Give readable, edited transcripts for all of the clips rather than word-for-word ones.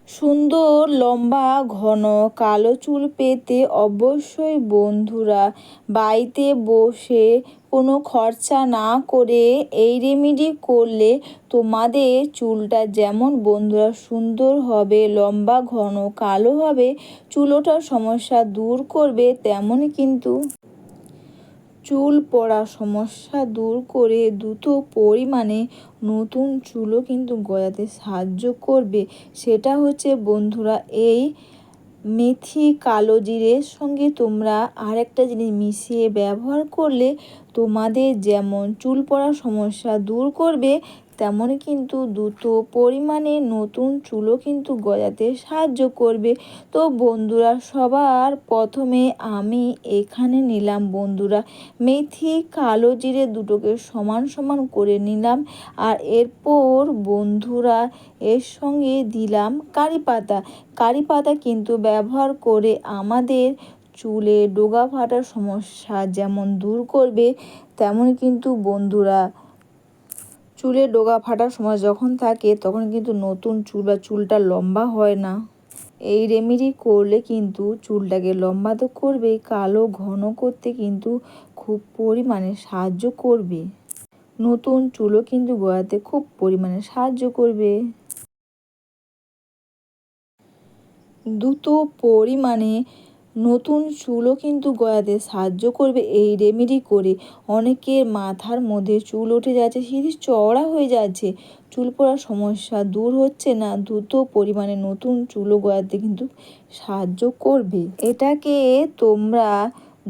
সুন্দর লম্বা ঘন কালো চুল পেতে অবশ্যই বন্ধুরা বাড়িতে বসে কোনো খরচা না করে এই রেমেডি করলে তোমাদের চুলটা যেমন বন্ধুরা সুন্দর হবে, লম্বা ঘন কালো হবে, চুল ওঠার সমস্যা দূর করবে, তেমনই কিন্তু চুল পড়া সমস্যা দূর করে দ্রুত পরিমাণে নতুন চুলও কিন্তু গজাতে সাহায্য করবে। সেটা হচ্ছে বন্ধুরা এই মেথি কালো জিরের সঙ্গে তোমরা আরেকটা জিনিস মিশিয়ে ব্যবহার করলে তোমাদের যেমন চুল পড়ার সমস্যা দূর করবে, তেমনই কিন্তু দ্রুত পরিমাণে নতুন চুলও কিন্তু গজাতে সাহায্য করবে। তো বন্ধুরা সবার প্রথমে আমি এখানে নিলাম বন্ধুরা মেথি কালো জিরে দুটোকে সমান সমান করে নিলাম। আর এরপর বন্ধুরা এর সঙ্গে দিলাম কারি পাতা। কারি পাতা কিন্তু ব্যবহার করে আমাদের চুলে ডোগা ফাটার সমস্যা যেমন দূর করবে, তেমন কিন্তু বন্ধুরা চুলে ডোগা ফাটার সময় যখন থাকে তখন কিন্তু নতুন চুল বা চুলটা লম্বা হয় না। এই রেমেডি করলে কিন্তু চুলটাকে লম্বা তো করবেই, কালো ঘন করতে কিন্তু খুব পরিমাণে সাহায্য করবে। নতুন চুলও কিন্তু গজাতে খুব পরিমাণে সাহায্য করবে। দ্রুত পরিমাণে নতুন চুলও কিন্তু গজাতে সাহায্য করবে এই রেমেডি করে। অনেকের মাথার মধ্যে চুল উঠে যাচ্ছে, সিঁড়ি চওড়া হয়ে যাচ্ছে, চুল পড়ার সমস্যা দূর হচ্ছে না, দ্রুত পরিমাণে নতুন চুলও গজাতে কিন্তু সাহায্য করবে। এটাকে তোমরা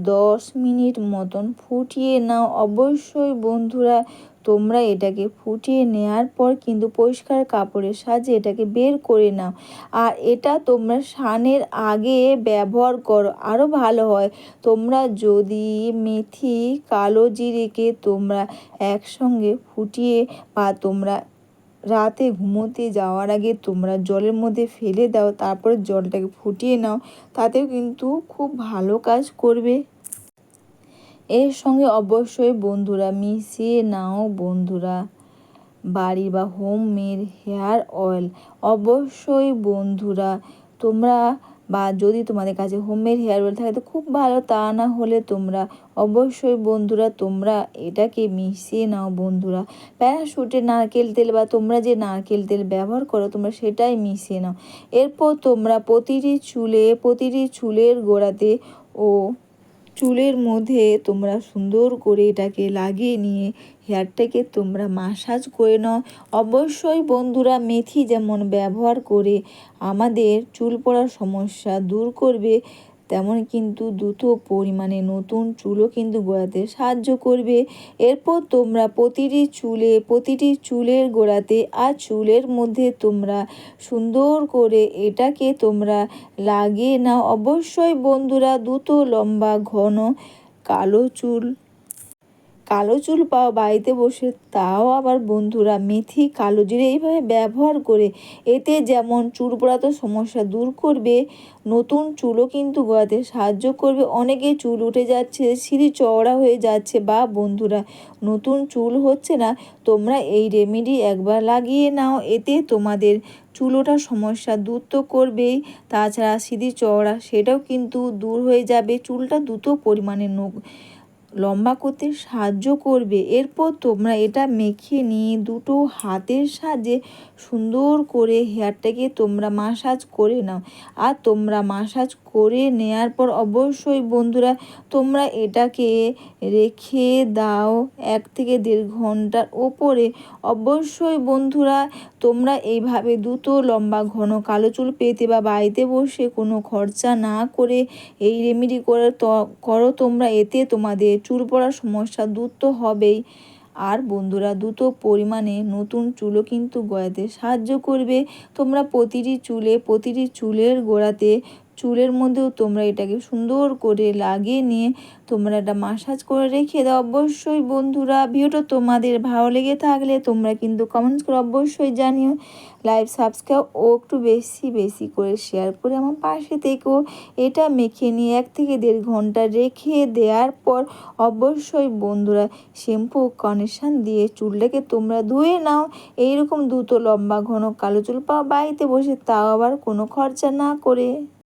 10 মিনিট মতন ফুটিয়ে নাও। অবশ্যই বন্ধুরা তোমরা এটাকে ফুটিয়ে নেওয়ার পর কিন্তু পরিষ্কার কাপড়ের সাহায্যে এটাকে বের করে নাও। আর এটা তোমরা স্নানের আগে ব্যবহার করো, আরও ভালো হয়। তোমরা যদি মেথি কালো জিরেকে তোমরা একসঙ্গে ফুটিয়ে বা তোমরা রাতে ঘুমোতে যাওয়ার আগে তোমরা জলের মধ্যে ফেলে দাও, তারপরে জলটাকে ফুটিয়ে নাও, তাতেও কিন্তু খুব ভালো কাজ করবে। এর সঙ্গে অবশ্যই বন্ধুরা মিশিয়ে নাও বন্ধুরা বাড়ি বা হোমমেড হেয়ার অয়েল। অবশ্যই বন্ধুরা তোমরা বা যদি তোমাদের কাছে হোমমেড হেয়ার অয়েল থাকে তো খুব ভালো, তা না হলে তোমরা অবশ্যই বন্ধুরা তোমরা এটাকে মিশিয়ে নাও বন্ধুরা। প্যারাশুটের নারকেল তেল বা তোমরা যে নারকেল তেল ব্যবহার করো তোমরা সেটাই মিশিয়ে নাও। এরপর তোমরা প্রতিটি চুলের গোড়াতে ও চুলের মধ্যে তোমরা সুন্দর করে এটাকে লাগিয়ে নিয়ে হেয়ারটাকে তোমরা মাসাজ করে নাও। অবশ্যই বন্ধুরা মেথি যেমন ব্যবহার করে আমাদের চুল পড়ার সমস্যা দূর করবে, তেমন কিন্তু দ্রুত পরিমাণে নতুন চুলও কিন্তু গজাতে সাহায্য করবে। এরপর তোমরা প্রতিটি চুলের গোড়াতে আর চুলের মধ্যে তোমরা সুন্দর করে এটাকে তোমরা লাগিয়ে নাও। অবশ্যই বন্ধুরা দ্রুত লম্বা ঘন কালো চুল পাও বাড়িতে বসে, তাও আবার বন্ধুরা মেথি কালো জিরে এইভাবে ব্যবহার করে এতে যেমন চুল পড়া তো সমস্যা দূর করবে, নতুন চুলও কিন্তু গজাতে সাহায্য করবে। অনেকে চুল উঠে যাচ্ছে, সিঁড়ি চওড়া হয়ে যাচ্ছে বা বন্ধুরা নতুন চুল হচ্ছে না, তোমরা এই রেমেডি একবার লাগিয়ে নাও। এতে তোমাদের চুল ওঠার সমস্যা দূর তো করবেই, তাছাড়া সিঁড়ি চওড়া সেটাও কিন্তু দূর হয়ে যাবে, চুলটা দ্রুত পরিমাণে লম্বা করতে সাহায্য করবে। এরপর তোমরা এটা মেখে নিয়ে দুটো হাতের সাহায্যে সুন্দর করে হেয়ারটাকে তোমরা মাসাজ করে নাও। আর তোমরা মাসাজ করে নেওয়ার পর অবশ্যই বন্ধুরা তোমরা এটাকে রেখে দাও 1 থেকে 1.5 ঘন্টার ওপরে। অবশ্যই বন্ধুরা তোমরা এইভাবে দ্রুত লম্বা ঘন কালো চুল পেতে বা বাড়িতে বসে কোনো খরচা না করে এই রেমেডি করো তোমরা, এতে তোমাদের চুল পড়ার সমস্যা দূর তো হবেই, আর বন্ধুরা দ্রুত পরিমাণে নতুন চুলও কিন্তু গজাতে সাহায্য করবে। তোমরা প্রতিটি চুলের গোড়াতে চুলের মধ্যেও তোমরা এটাকে সুন্দর করে লাগিয়ে নিয়ে তোমরা এটা মাসাজ করে রেখে দাও। অবশ্যই বন্ধুরা ভিডিওটা তোমাদের ভালো লেগে থাকলে তোমরা কিন্তু কমেন্টস করে অবশ্যই জানিও। লাইভ সাবস্ক্রাইব ও একটু বেশি বেশি করে শেয়ার করে আমার পাশে থেকেও। এটা মেখে নিয়ে 1 থেকে 1.5 ঘন্টা রেখে দেওয়ার পর অবশ্যই বন্ধুরা শ্যাম্পু কন্ডিশন দিয়ে চুলটাকে তোমরা ধুয়ে নাও। এইরকম দ্রুত লম্বা ঘন কালো চুল পাও বাড়িতে বসে, তাও আবার কোনো খরচা না করে।